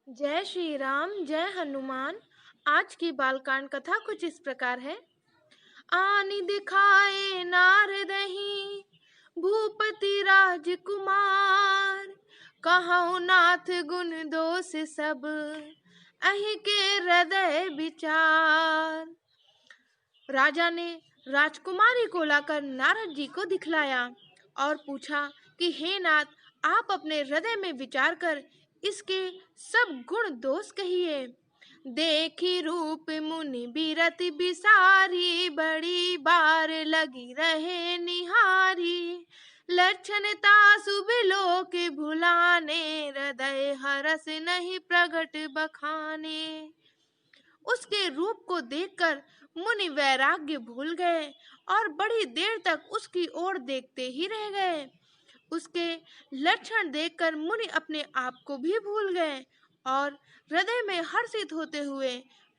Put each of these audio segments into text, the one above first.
जय श्री राम जय हनुमान। आज की बालकांड कथा कुछ इस प्रकार है। आनि दिखाए नारदहि भूपति राजकुमार, कहौ नाथ गुण दोष सब अहि के हृदय विचार। राजा ने राजकुमारी को लाकर नारद जी को दिखलाया और पूछा कि हे नाथ, आप अपने हृदय में विचार कर इसके सब गुण दोष कहिए। देखी रूप मुनि बिरति बिसारी, बड़ी बार लगी रहे निहारी। लक्षण तासु बिलोक भुलाने, हृदय हरस नहीं प्रगट बखाने। उसके रूप को देखकर मुनि वैराग्य भूल गए और बड़ी देर तक उसकी ओर देखते ही रह गए। उसके लक्षण देखकर मुनि अपने आप को भी भूल गए और हृदय में हर्षित होते हुए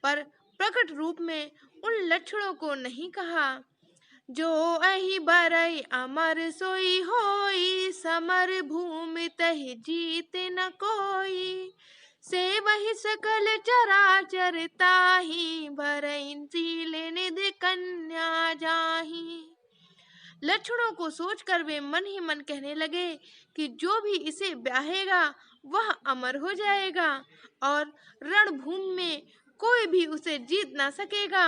पर प्रकट रूप में उन लक्षणों को नहीं कहा। जो अहि बरई अमर सोई होई, समर भूमि तहि जीत न कोई। से वही सकल चराचर ताहि, भरई शील निधि कन्या जाहि। लक्षणों को सोचकर वे मन ही मन कहने लगे कि जो भी इसे ब्याहेगा वह अमर हो जाएगा और रणभूमि में कोई भी उसे जीत ना सकेगा।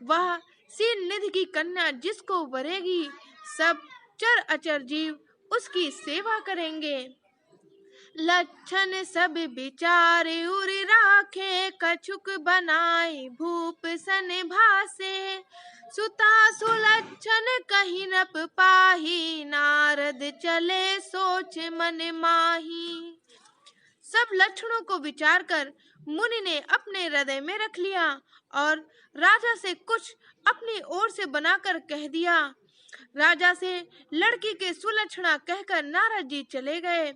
वह शील निधि की कन्या जिसको वरेगी, सब चर अचर जीव उसकी सेवा करेंगे। लक्षण सब विचार उर राखे, कछुक बनाए भूप सन भासे। सुता सुलक्षण कहीं नप पाही, नारद चले सोच मन माही। सब लक्षणों को विचार कर मुनि ने अपने हृदय में रख लिया और राजा से कुछ अपनी ओर से बनाकर कह दिया। राजा से लड़की के सुलक्षणा कहकर नारद जी चले गए,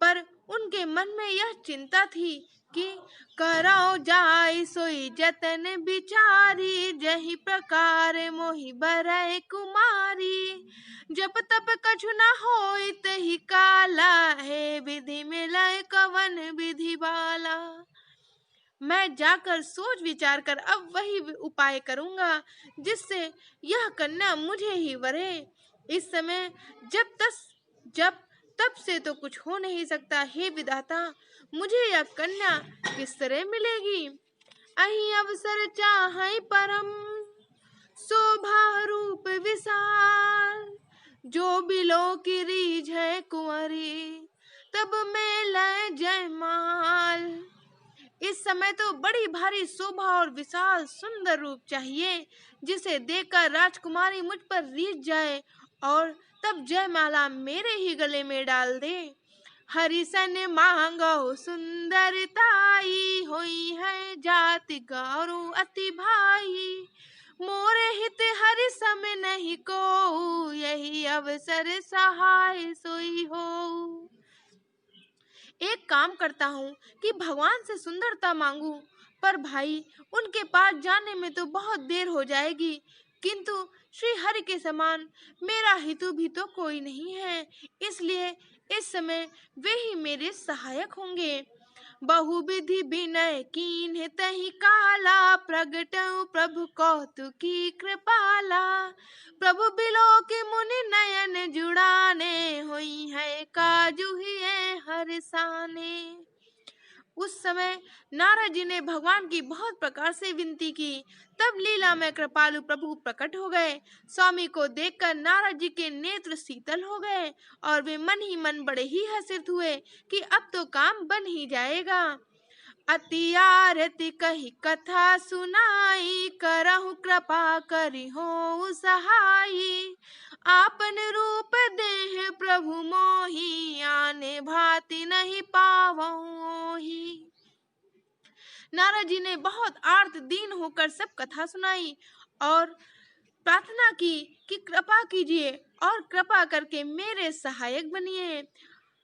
पर उनके मन में यह चिंता थी कि करौ जाय सोई जतन बिचारी, जहि प्रकार मोहि बरय कुमारी। जप तप कछु न होई तहि काला, है विधि मिलय कवन विधि बाला। मैं जाकर सोच विचार कर अब वही उपाय करूंगा जिससे यह कन्या मुझे ही वरे। इस समय जब तब से तो कुछ हो नहीं सकता। हे विधाता, मुझे यह कन्या किस तरह मिलेगी। अहि अवसर चाहै परम, शोभा रूप विशाल। जो बिलो की रीझ है कुंवरी, तब मेलय जयमाल। इस समय तो बड़ी भारी शोभा और विशाल सुंदर रूप चाहिए, जिसे देखकर राजकुमारी मुझ पर रीझ जाए और तब जयमाला मेरे ही गले में डाल दे। हरिसन मांगो सुंदरताई, होई है जाति गौरव अति भाई। मोरे हित हरि सम नहीं को, यही अवसर सहाय सोई हो। एक काम करता हूँ कि भगवान से सुंदरता मांगू, पर भाई उनके पास जाने में तो बहुत देर हो जाएगी। किंतु श्री हरि के समान मेरा हितु भी तो कोई नहीं है, इसलिए इस समय वे ही मेरे सहायक होंगे। बहुविधि विनय कीन्ह तहि काला, प्रगटउ प्रभु कौतुकी कृपाला। प्रभु बिलोक मुनि नयन जुड़ाने, होई है काजु हिय हरसाने। उस समय नारद जी ने भगवान की बहुत प्रकार से विनती की। तब लीला में कृपालु प्रभु प्रकट हो गए। स्वामी को देखकर नारद जी के नेत्र शीतल हो गए और वे मन ही मन बड़े ही हर्षित हुए कि अब तो काम बन ही जाएगा। अति आरती कही कथा सुनाई, करहु कृपा करि हो सहाई। आपन रूप देह प्रभु मोहि, आने भांति नहीं पावऊँ ही। नारद जी ने बहुत आर्त दीन होकर सब कथा सुनाई और प्रार्थना की कि कृपा कीजिए और कृपा करके मेरे सहायक बनिए।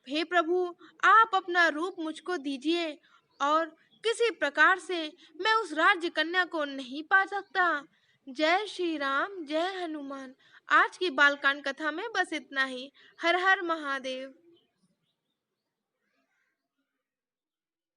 हे प्रभु, आप अपना रूप मुझको दीजिए और किसी प्रकार से मैं उस राज्य कन्या को नहीं पा सकता। जय श्री राम जय हनुमान। आज की बालकांड कथा में बस इतना ही। हर हर महादेव।